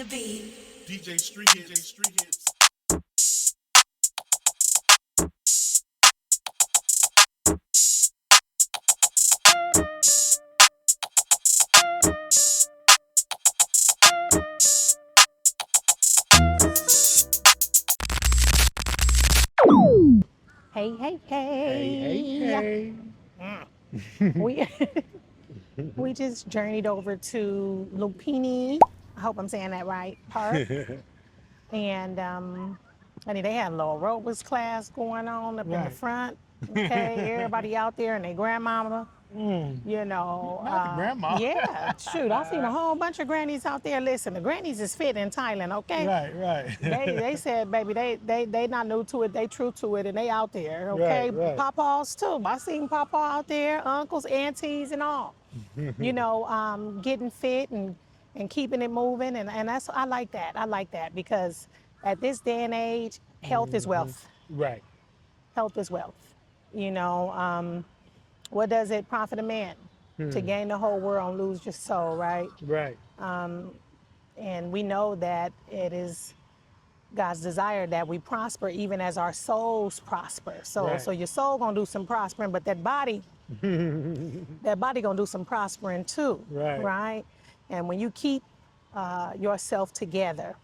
the beat. DJ Street Hits. Hey, hey, Hey, hey. hey. We we just journeyed over to Lupini. I hope I'm saying that right. Park. And I mean they had a little aerobics class going on up in the Right. front. Okay, everybody out there and their grandmama. Not the grandma. Yeah, shoot, I seen a whole bunch of grannies out there. Listen, the grannies is fit in Thailand, okay? Right. They said, baby, they not new to it, they true to it, and they out there, okay? Right. Papaws too. I seen Papa out there, uncles, aunties, and all. Getting fit and keeping it moving, and that's I like that. I like that because at this day and age, health is wealth. Right. Health is wealth. What does it profit a man to gain the whole world and lose your soul, right? Right. And we know that it is God's desire that we prosper even as our souls prosper. Right. So your soul gonna do some prospering, but that body gonna do some prospering too, Right. And when you keep yourself together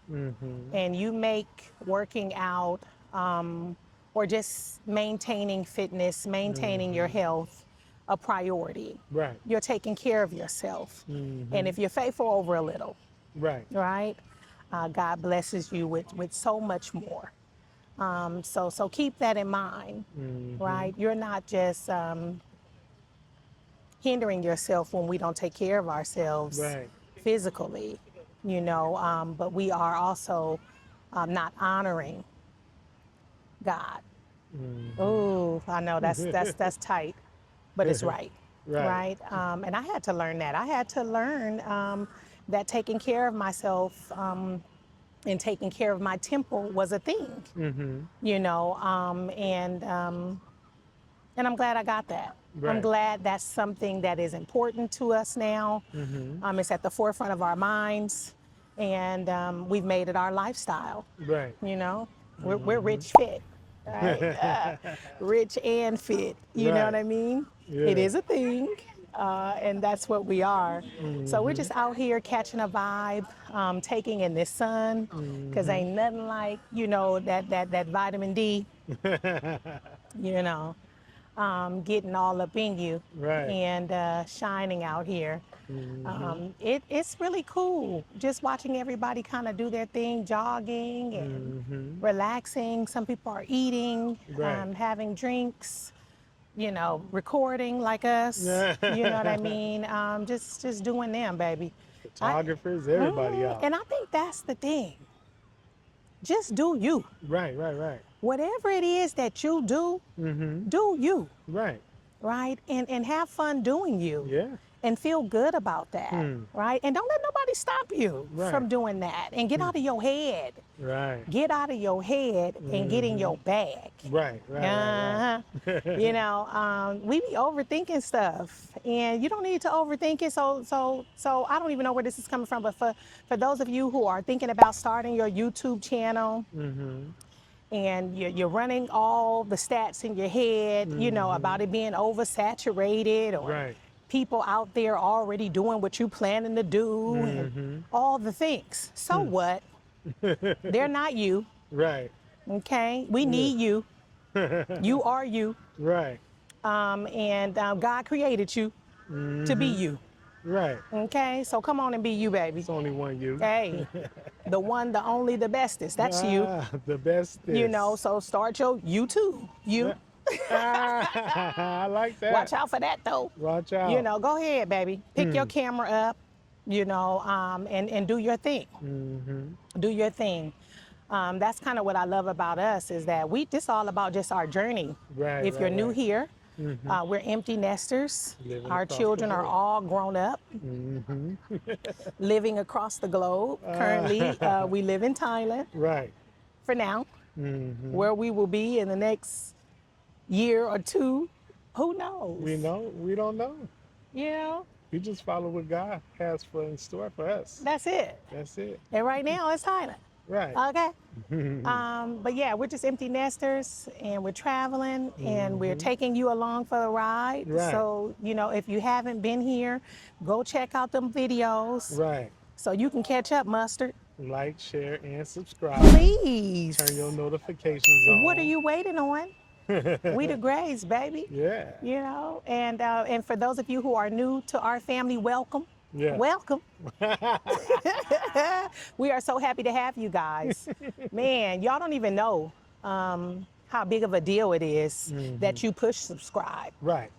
and you make working out or just maintaining fitness, maintaining your health a priority, Right. you're taking care of yourself. And if you're faithful over a little, Right. right? God blesses you with so much more. So keep that in mind, right? You're not just hindering yourself when we don't take care of ourselves Right. physically, but we are also not honoring God. Oh, I know that's tight, but it's right, Right. And I had to learn that. I had to learn that taking care of myself and taking care of my temple was a thing, and I'm glad I got that. I'm Right. glad that's something that is important to us now. It's at the forefront of our minds, and we've made it our lifestyle. Right. We're rich fit, right? Rich and fit. You know what I Right. mean? It Yeah. is a thing, and that's what we are. So we're just out here catching a vibe, taking in this sun, because ain't nothing like that vitamin D. You know, getting all up in you Right. and shining out here. It's really cool just watching everybody kind of do their thing, jogging and relaxing. Some people are eating, Right. having drinks, recording like us. You know what I mean? Just doing them, baby. Photographers, everybody out. And I think that's the thing. Just do you. Right. Whatever it is that you do, do you. Right. Right? And have fun doing you. Yeah. And feel good about that, right? And don't let nobody stop you Right. from doing that. And get out of your head. Right. Get out of your head and get in your bag. Right. We be overthinking stuff, and you don't need to overthink it. So I don't even know where this is coming from, but for those of you who are thinking about starting your YouTube channel, and you're running all the stats in your head, about it being oversaturated or Right. people out there already doing what you planning to do and all the things. So what? They're not you, Right. okay? We need you. You are you. Right. And God created you to be you, Right. okay? So come on and be you, baby. It's only one you. Hey, the one, the only, the bestest. That's you. The best is. So start your YouTube. You. I like that. Watch out for that, though. Watch out. Go ahead, baby. Pick your camera up, and do your thing. Do your thing. That's kind of what I love about us is that this all about just our journey. Right. If you're new right. here, we're empty nesters. Living Our across children the are globe. all grown up, living across the globe. Currently, we live in Thailand Right. for now. Where we will be in the next year or two, who knows? We don't know. You know, We just follow what God has for in store for us. That's it. That's it. And right now it's Thailand. Right. Okay. But yeah, we're just empty nesters and we're traveling and we're taking you along for the ride. Right. So, you know, if you haven't been here, go check out them videos Right. so you can catch up, Mustard. Like, share, and subscribe. Please. Turn your notifications on. What are you waiting on? WeThaGrays, baby. Yeah. You know, and for those of you who are new to our family, welcome. Yeah. Welcome. We are so happy to have you guys. Man, y'all don't even know how big of a deal it is that you push subscribe. Right.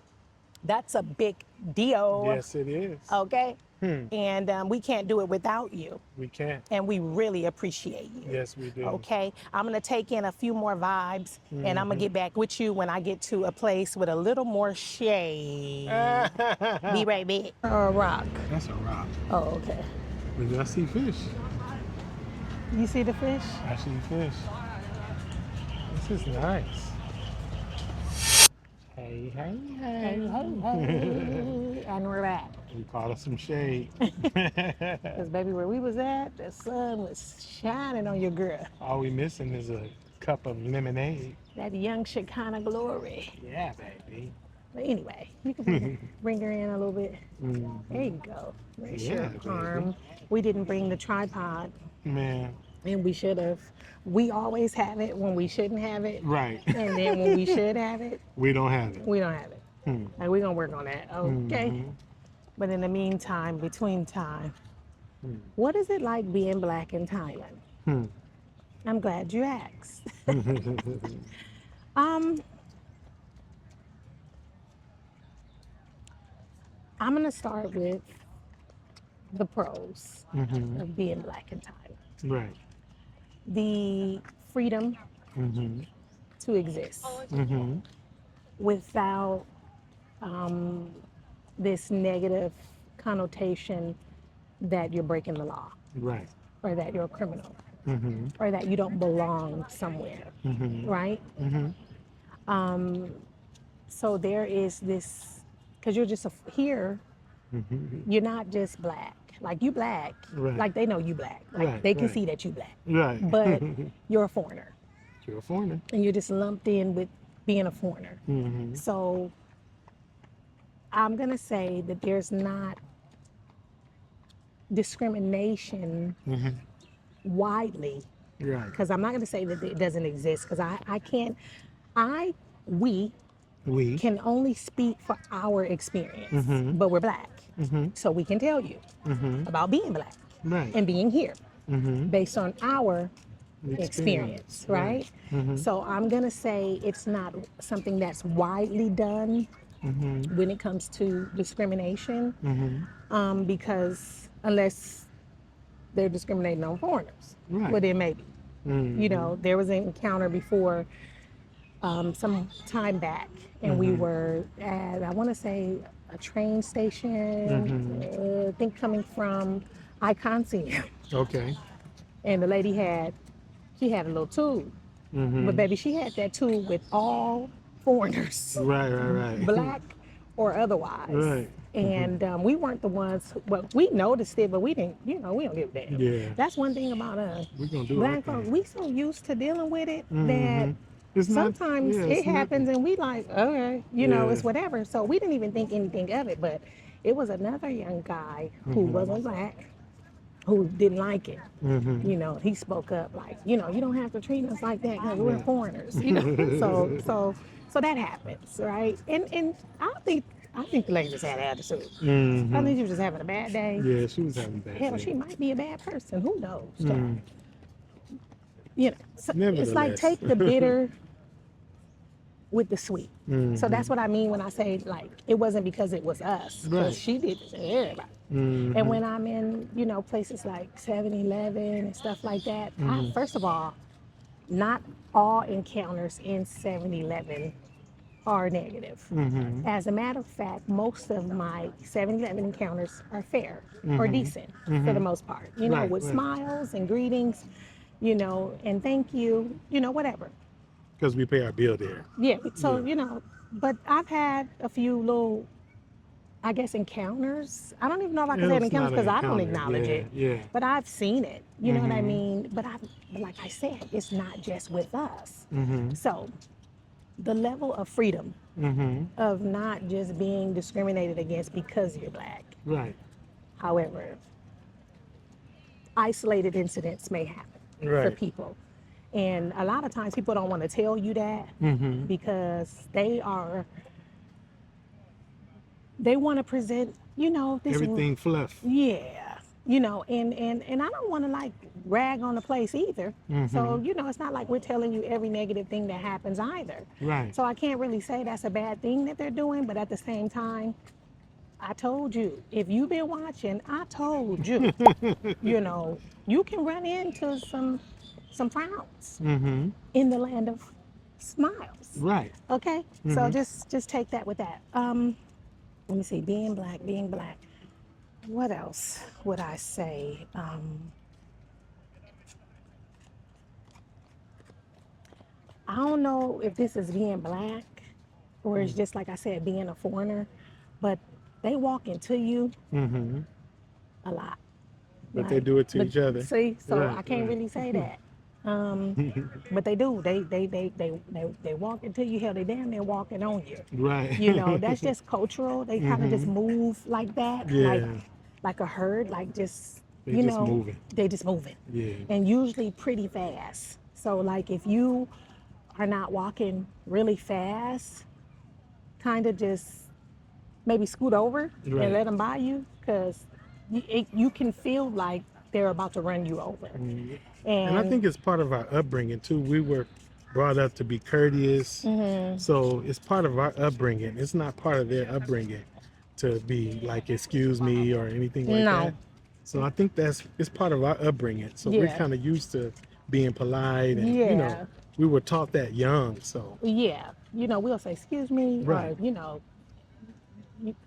That's a big deal. Yes, it is. Okay. And we can't do it without you. We can. And we really appreciate you. Yes, we do. Okay. I'm going to take in a few more vibes and I'm going to get back with you when I get to a place with a little more shade. Be right back. Or a rock. That's a rock. Oh, okay. But I see fish. You see the fish? I see fish. This is nice. Hey, hey, Hey, hey. hey, hey. And we're back. We caught us some shade. Because, baby, where we was at, the sun was shining on your girl. All we missing is a cup of lemonade. That young Shekinah glory. Yeah, baby. But anyway, you can bring her in a little bit. There you go. Raise Yeah, your baby. arm. We didn't bring the tripod, Man, and we should have. We always have it when we shouldn't have it. right. And then when we should have it, We don't have it. we don't have it. And we're going to work on that. Okay. But in the meantime, between time, what is it like being black in Thailand? I'm glad you asked. I'm going to start with the pros of being black in Thailand. Right. The freedom to exist without this negative connotation that you're breaking the law Right. or that you're a criminal or that you don't belong somewhere, right? So there is this, because you're just here, you're not just black. Like you black, Right. like they know you black. Like Right, they can right. see that you black, Right. but you're a foreigner You're a foreigner. and you're just lumped in with being a foreigner. So I'm gonna say that there's not discrimination widely, Right. because I'm not gonna say that it doesn't exist, because we We. can only speak for our experience, but we're black. So we can tell you about being black Right. and being here based on our experience, right? So I'm gonna say it's not something that's widely done when it comes to discrimination, because unless they're discriminating on foreigners, Right. well then maybe. You know, there was an encounter before some time back, and we were at, I want to say, a train station, I think coming from Icon Senior. Okay. And the lady she had a little tube. But baby, she had that tube with all foreigners, Right, right, right. black or otherwise. Right. And we weren't the ones, well, we noticed it, but we didn't, we don't give a damn. Yeah. That's one thing about us. We're going to do Black it. folks, we so used to dealing with it that It's not- sometimes yeah, it it's not- happens and we like, okay, you know, Yeah. it's whatever. So we didn't even think anything of it, but it was another young guy who wasn't black who didn't like it. You know, he spoke up like, you know, you don't have to treat us like that because we're foreigners, you know. So that happens, right? And I think the lady just had attitude. I think she was just having a bad day. Yeah, she was having a bad Hell, day. she might be a bad person. Who knows? Child? You know, so it's like Nevertheless. take the bitter with the sweet. So that's what I mean when I say, like, it wasn't because it was us. Because Right. she did it to everybody. And when I'm in, you know, places like 7-Eleven and stuff like that, first of all, not all encounters in 7-Eleven are negative. As a matter of fact, most of my 7-Eleven encounters are fair or decent for the most part. You know, Right, with right. smiles and greetings, you know, and thank you, you know, whatever. Because we pay our bill there. Yeah, so, you know, but I've had a few little I guess, encounters. I don't even know if I can say It's encounters not an because I don't encounter. acknowledge Yeah, it. yeah. But I've seen it. You know what I Mm-hmm. mean? But like I said, it's not just with us. Mm-hmm. So the level of freedom Mm-hmm. of not just being discriminated against because you're black. Right. However, isolated incidents may happen for Right. people. And a lot of times people don't want to tell you that Mm-hmm. because they want to present, this. Everything fluff. Yeah, and I don't want to like rag on the place either. So, Mm-hmm. it's not like we're telling you every negative thing that happens either. Right. So I can't really say that's a bad thing that they're doing, but at the same time, I told you, if you've been watching, I told you, you can run into some frowns Mm-hmm. in the land of smiles. Right. Okay? So just take that with that. Let me see, being black. What else would I say? I don't know if this is being black or it's just like I said, being a foreigner, but they walk into you Mm-hmm. a lot. But they do it to each other. See, so Right, I can't right. really say that. But they do. They walk into you. Hell, they damn near walking on you. Right. That's just cultural. They kind of just move like that, Yeah. like a herd, like just They just moving. They just moving, Yeah. and usually pretty fast. So like if you are not walking really fast, kind of just maybe scoot over Right. and let them by you, because you can feel like they're about to run you over. And I think it's part of our upbringing too. We were brought up to be courteous. So it's part of our upbringing. It's not part of their upbringing to be like, excuse me or anything like No. that. So I think it's part of our upbringing. So we're Yeah. kind of used to being polite and, Yeah. we were taught that young. So, Yeah, we'll say excuse me, Right. or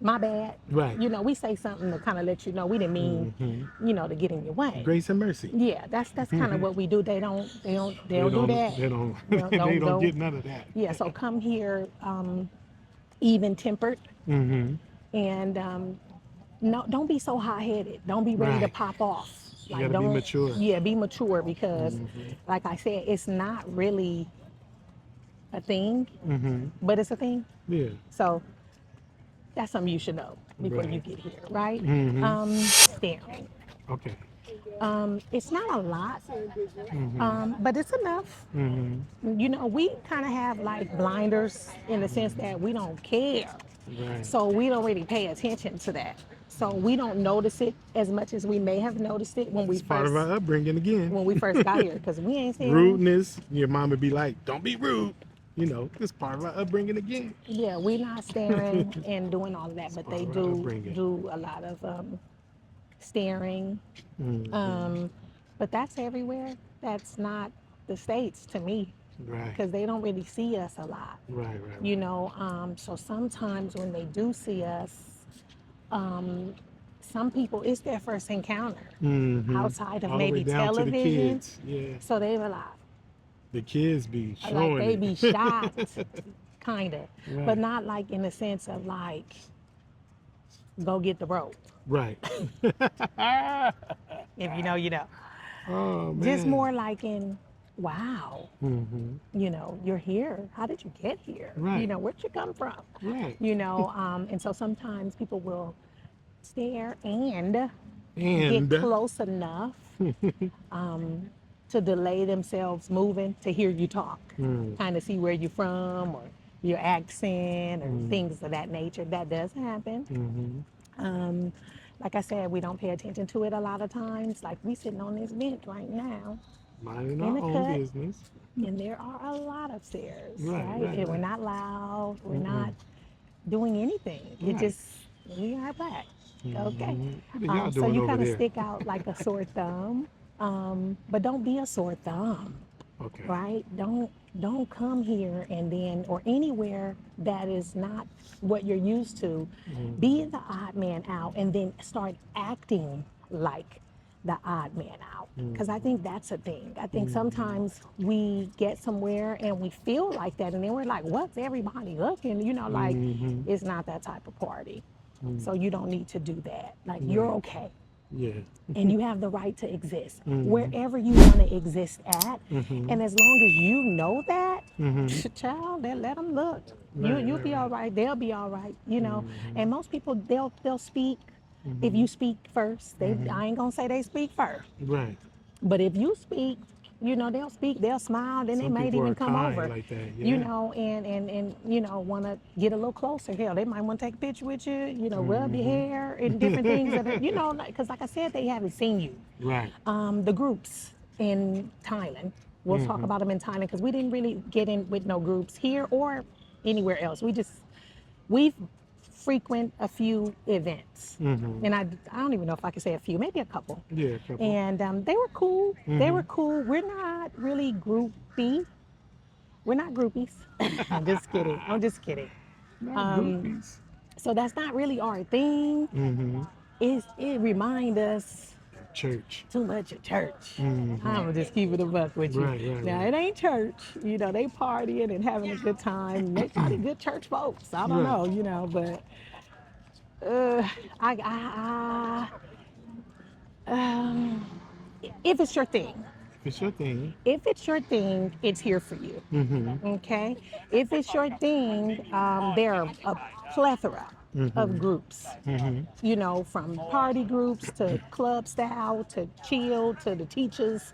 my bad. right. We say something to kind of let you know we didn't mean, to get in your way. Grace and mercy. Yeah, that's kind of what we do. They don't do that. They don't, No, they don't get none of that. Yeah, so come here even tempered, Mm-hmm. and no, don't be so hot-headed. Don't be ready to Right. pop off. You gotta be don't mature. Yeah, be mature, because like I said, it's not really a thing, Mm-hmm. but it's a thing. Yeah. So that's something you should know before Right. you get here, right? Mhm. Staring. Okay. It's not a lot, Mm-hmm. but it's enough. Mm-hmm. We kind of have like blinders in the sense that we don't care. Right. So we don't really pay attention to that. So we don't notice it as much as we may have noticed it when we It's part of our upbringing again. got here, because we ain't saying Rudeness. Your mom would be like, "Don't be rude." It's part of our upbringing again. Yeah, we're not staring and doing all of that, but they part of our do upbringing. a lot of staring. Mhm. But that's everywhere. That's not the States to me, Right. because they don't really see us a lot. Right. Right. So sometimes when they do see us, some people, it's their first encounter Mhm. outside of All the way maybe down to the television. kids. Yeah. So they were The kids be like showing they it. be shocked, kind of, Right. but not like in the sense of like, go get the rope. Right. If you know, you know. Oh man. Just more like in, wow, Mhm. You're here. How did you get here? Right. Where'd you come from? Right. And so sometimes people will stare and And get close enough to delay themselves moving to hear you talk, kind of see where you're from or your accent or things of that nature. That does happen. Mhm. Like I said, we don't pay attention to it a lot of times. Like we sitting on this bench right now, Minding in our the own cut. business. and there are a lot of stairs, Right, right? right, And we're right. not loud. We're not doing anything. It Right. just, we are black. Okay. What are y'all So doing you over kind of there? stick out like a sore thumb, but don't be a sore thumb, Okay. right? Don't come here and then, or anywhere that is not what you're used to. Be the odd man out and then start acting like the odd man out, because I think that's a thing. I think sometimes we get somewhere and we feel like that, and then we're like, what's everybody looking? Like, it's not that type of party. So you don't need to do that. Like you're okay. Yeah. And you have the right to exist Mm-hmm. wherever you want to exist at. Mm-hmm. And as long as you know that, Mm-hmm. child, then let them look. Right, You'll right, be all right. right. They'll be all right. You know. Mm-hmm. And most people they'll speak if Mm-hmm. you speak first. Mm-hmm. I ain't gonna say they speak first, Right. but if you speak, you know they'll speak. They'll smile. Then they Some might people are even come kind over. like that. You Yeah. know, and you know want to get a little closer. Hell, they might want to take a picture with you. You know, rub your hair and different things. That you know, because like I said, they haven't seen you. Right. The groups in Thailand. We'll talk about them in Thailand because we didn't really get in with no groups here or anywhere else. We've frequent a few events, and I don't even know if I can say a few, maybe a couple. Yeah. A couple. And they were cool. They were cool. We're not really groupie. We're not groupies. I'm just kidding. I'm just kidding. Not groupies. So that's not really our thing. Mm-hmm. It remind us Church. too much of church. Mm-hmm. I'm gonna just keep it a buck with you. Right, right, Now right. it ain't church, you know. They partying and having a good time. They probably good church folks. I don't Right. know, you know, but I if it's your thing, It's your thing. if it's your thing, it's here for you. Mm-hmm. Okay. If it's your thing, there are a plethora of groups. You know, from party groups to club style to chill to the teachers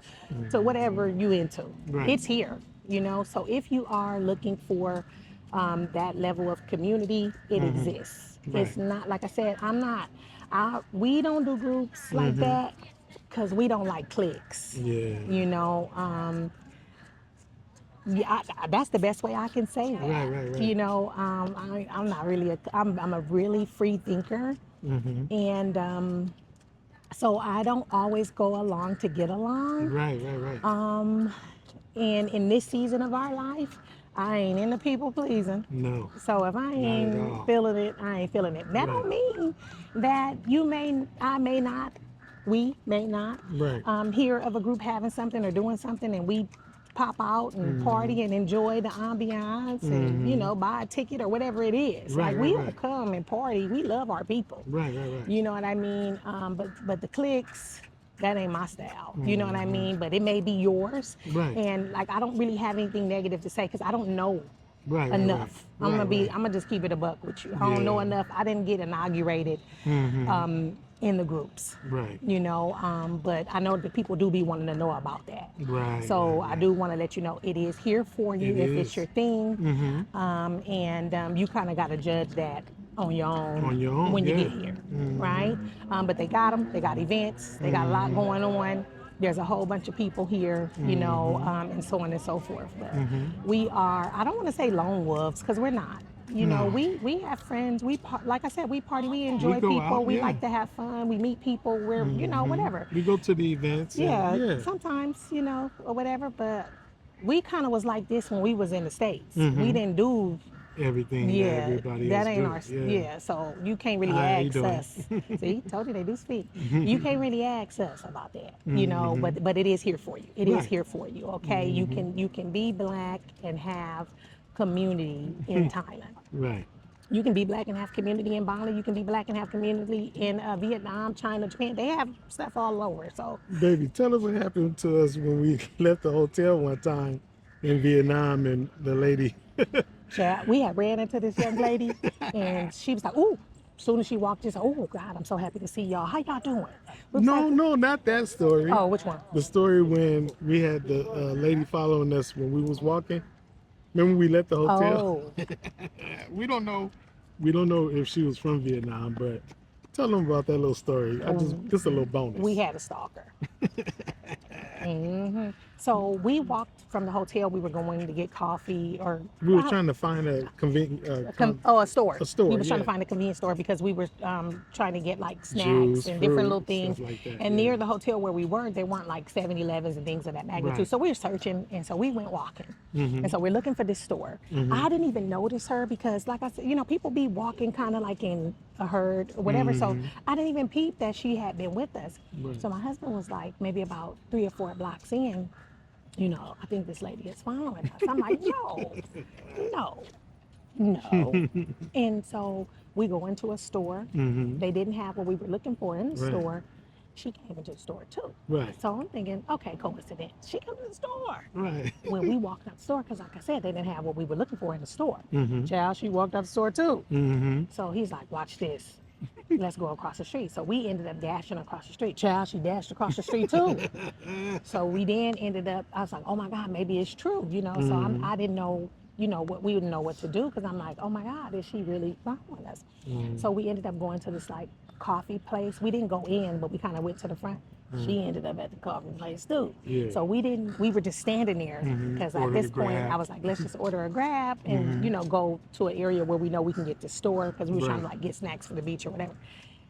to whatever you into. Right. It's here. You know, so if you are looking for that level of community, it exists. Right. It's not like I said. We don't do groups like that because we don't like cliques. Yeah. You know, yeah, that's the best way I can say that. Right. You know, I'm not really I'm a really free thinker, and so I don't always go along to get along. Right. And in this season of our life, I ain't into people pleasing. No. So if I Not at all. ain't feeling it, I ain't feeling it. That don't mean that we may not Right. hear of a group having something or doing something and we pop out and party and enjoy the ambiance and, you know, buy a ticket or whatever it is. Right, Like we right. don't come and party. We love our people. Right. You know what I mean? But the cliques, that ain't my style. You know what I mean? But it may be yours. Right. And like I don't really have anything negative to say because I don't know Right. enough. I'm Right. gonna just keep it a buck with you. I don't know Yeah. enough. I didn't get inaugurated in the groups. Right. You know, but I know that people do be wanting to know about that. Right. So right. I do want to let you know it is here for you It if is. it's your thing. And you kind of got to judge that on your own, On your own, when you yeah. get here, right? But they got them. They got events. They got a lot going on. There's a whole bunch of people here, you know, and so on and so forth. But we are, I don't want to say lone wolves because we're not. You know, we have friends. Like I said, we party. We enjoy go people. out, We yeah. like to have fun. We meet people. We're, you know, whatever. We go to the events. Yeah, And, sometimes, you know, or whatever. But we kind of was like this when we was in the States. We didn't do, Everything that everybody that else ain't do. our, yeah. So you can't really How you ask doing? us. See, told you they do speak. You can't really ask us about that, you know. But it is here for you. It is Right. here for you. Okay, you can be black and have community in Thailand. Right. You can be black and have community in Bali. You can be black and have community in Vietnam, China, Japan. They have stuff all over. So Baby, tell us what happened to us when we left the hotel one time in Vietnam and the lady. child, we had ran into this young lady, and she was like, "Ooh." As soon as she walked in, "Oh God, I'm so happy to see y'all. How y'all doing?" We was like, No, not that story. Oh, which one? The story when we had the lady following us when we was walking. Remember we left the hotel? Oh, We don't know. We don't know if she was from Vietnam, but tell them about that little story. Just a little bonus. we had a stalker. So we walked from the hotel. We were going to get coffee, or We were trying to find a convenient a store. A store, We were trying to yeah. find a convenience store because we were trying to get like snacks Juice, and different fruit, little things. stuff like that, and yeah. near the hotel where we were, there weren't like 7-Elevens and things of that magnitude. Right. So we were searching, and so we went walking. And so we're looking for this store. I didn't even notice her because, like I said, you know, people be walking kind of like in a herd or whatever. So I didn't even peep that she had been with us. Right. So my husband was like maybe about 3 or 4 blocks in. You know, I think this lady is following us. I'm like, no. And so We go into a store. They didn't have what we were looking for in the store. She came into the store too. Right. So I'm thinking, okay, coincidence. She came to the store. Right. When we walked out the store, because like I said, they didn't have what we were looking for in the store. Child, she walked out the store too. So he's like, watch this. Let's go across the street. So we ended up dashing across the street. Child, she dashed across the street too. So we then ended up, I was like, oh my God, maybe it's true, you know. So I didn't know, you know, what we didn't know what to do, because I'm like, oh my God, is she really following us? So we ended up going to this like coffee place. We didn't go in, but we kind of went to the front. She ended up at the coffee place too. So we were just standing there, because at this point I was like, let's just order a grab and, you know, go to an area where we know we can get the store, because we were trying to like get snacks for the beach or whatever.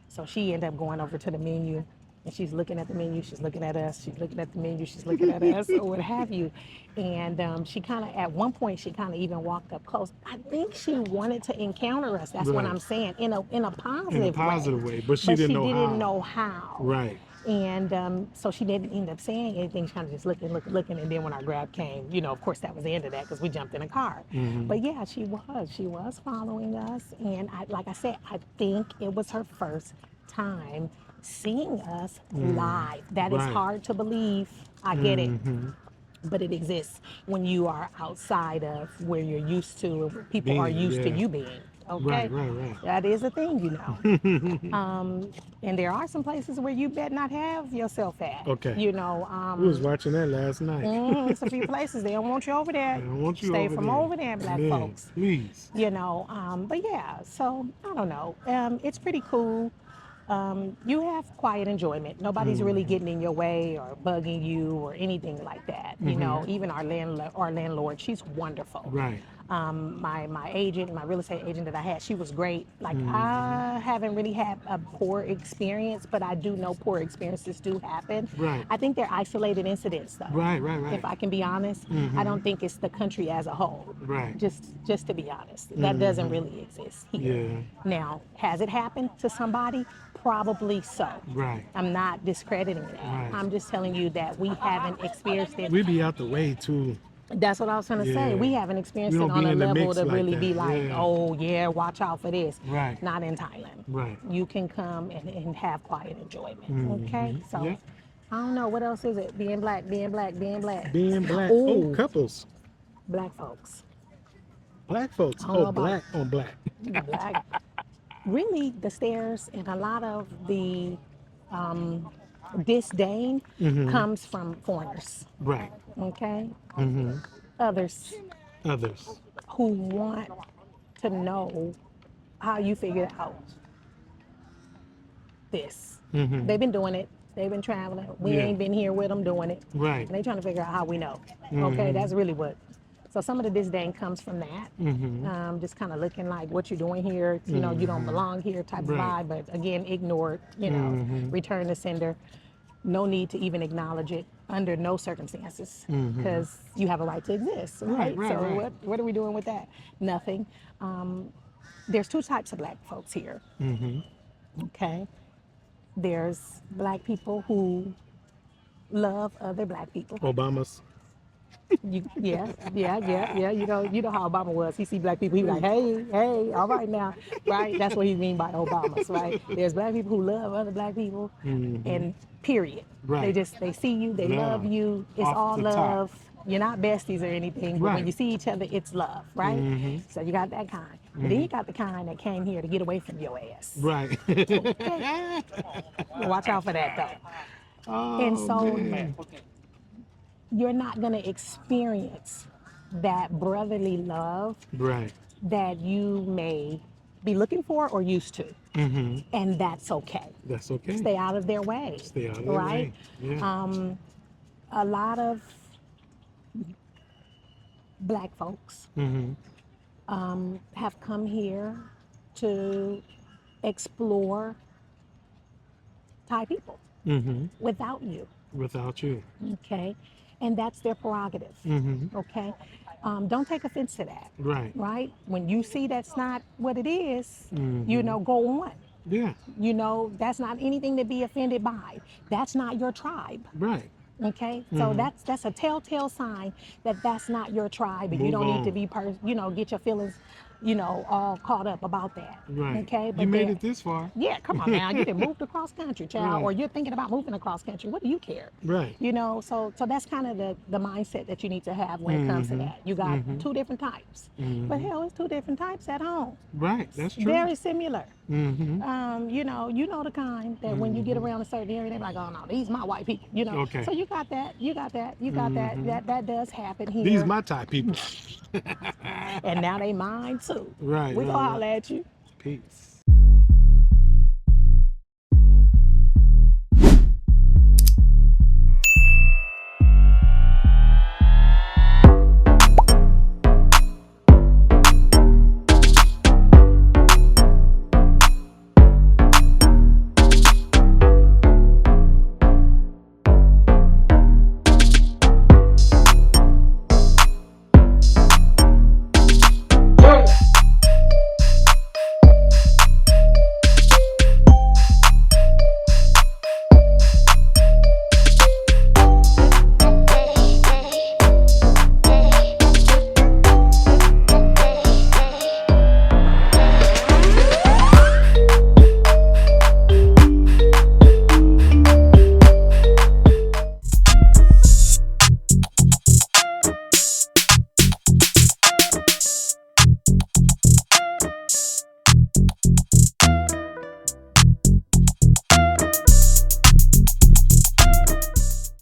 So she ended up going over to the menu, and she's looking at the menu, she's looking at us, she's looking at the menu, she's looking at us, or what have you. And she kind of, at one point, she kind of even walked up close. I think she wanted to encounter us. That's what I'm saying, in a positive way. But she didn't know how. Right. And so she didn't end up saying anything. She kind of just looking. And then when our grab came, you know, of course, that was the end of that, because we jumped in a car. But yeah, she was following us. And like I said, I think it was her first time seeing us live. That is hard to believe. I get it. But it exists when you are outside of where you're used to, where people are used to you being. Okay, right. That is a thing, you know. And there are some places where you bet not have yourself at. Okay. You know. We was watching that last night. It's a few places they don't want you over there. They don't want you Stay over from there. over there, black folks. Please. You know. But yeah. So I don't know. It's pretty cool. You have quiet enjoyment. Nobody's really getting in your way or bugging you or anything like that. You know, even our landlord, she's wonderful. Right. My agent, my real estate agent that I had, she was great. Like I haven't really had a poor experience, but I do know poor experiences do happen. Right. I think they're isolated incidents though. Right. If I can be honest, I don't think it's the country as a whole. Right. Just to be honest, that doesn't really exist here. Yeah. Now, has it happened to somebody? Probably so. Right. I'm not discrediting that. Right. I'm just telling you that we haven't experienced it. We be out the way too. That's what I was going to say. We haven't experienced it on a level to really be like, oh yeah, watch out for this. Right. Not in Thailand. Right. You can come and have quiet enjoyment. Okay. So I don't know, what else is it? Being black. Being black. Ooh. Oh, couples. Black folks. Black folks. Oh, black on black. Black. Really, the stares and a lot of the disdain comes from foreigners. Right. Okay. Others who want to know how you figured out this. They've been doing it. They've been traveling. We ain't been here with them doing it. Right. And they trying to figure out how we know. Okay, that's really what. So some of the disdain comes from that. Just kind of looking like, what you're doing here, you know, you don't belong here type of vibe. But again, ignore it, you know, return to sender. No need to even acknowledge it under no circumstances, because you have a right to exist, right? So what are we doing with that? Nothing. There's two types of black folks here. Okay. There's black people who love other black people. Obamas. Yeah. You know how Obama was. He see black people, he be like, hey, all right now, right? That's what he mean by Obamas, right? There's black people who love other black people, and period. Right. They see you, they love you. It's all love. You're not besties or anything, but when you see each other, it's love, right? So you got that kind. But then you got the kind that came here to get away from your ass. Right. Okay. Watch out for that though. And so you're not going to experience that brotherly love that you may be looking for or used to. And that's okay. That's okay. Stay out of their way. Stay out of their way. Yeah. A lot of black folks have come here to explore Thai people without you. Without you. Okay. And that's their prerogative. Okay. Don't take offense to that. Right. When you see that's not what it is, you know, go on. Yeah. You know, that's not anything to be offended by. That's not your tribe. Right. Okay. So that's a telltale sign that that's not your tribe, and you don't need to be, get your feelings you know, all caught up about that. Right. Okay, You but made they're it this far. yeah, come on now. You done moved across country, child, or Right. you're thinking about moving across country. What do you care? Right. You know, so that's kind of the mindset that you need to have when it comes to that. You got two different types, but hell, it's two different types at home. Right. That's true. Very similar. Mm-hmm. You know the kind that when you get around a certain area, they're like, oh no, these my white people. You know, Okay. so you got that, you got that, you got that. That does happen here. These my type people. And now they mine too. Right. We right, gonna right. holler at you. Peace.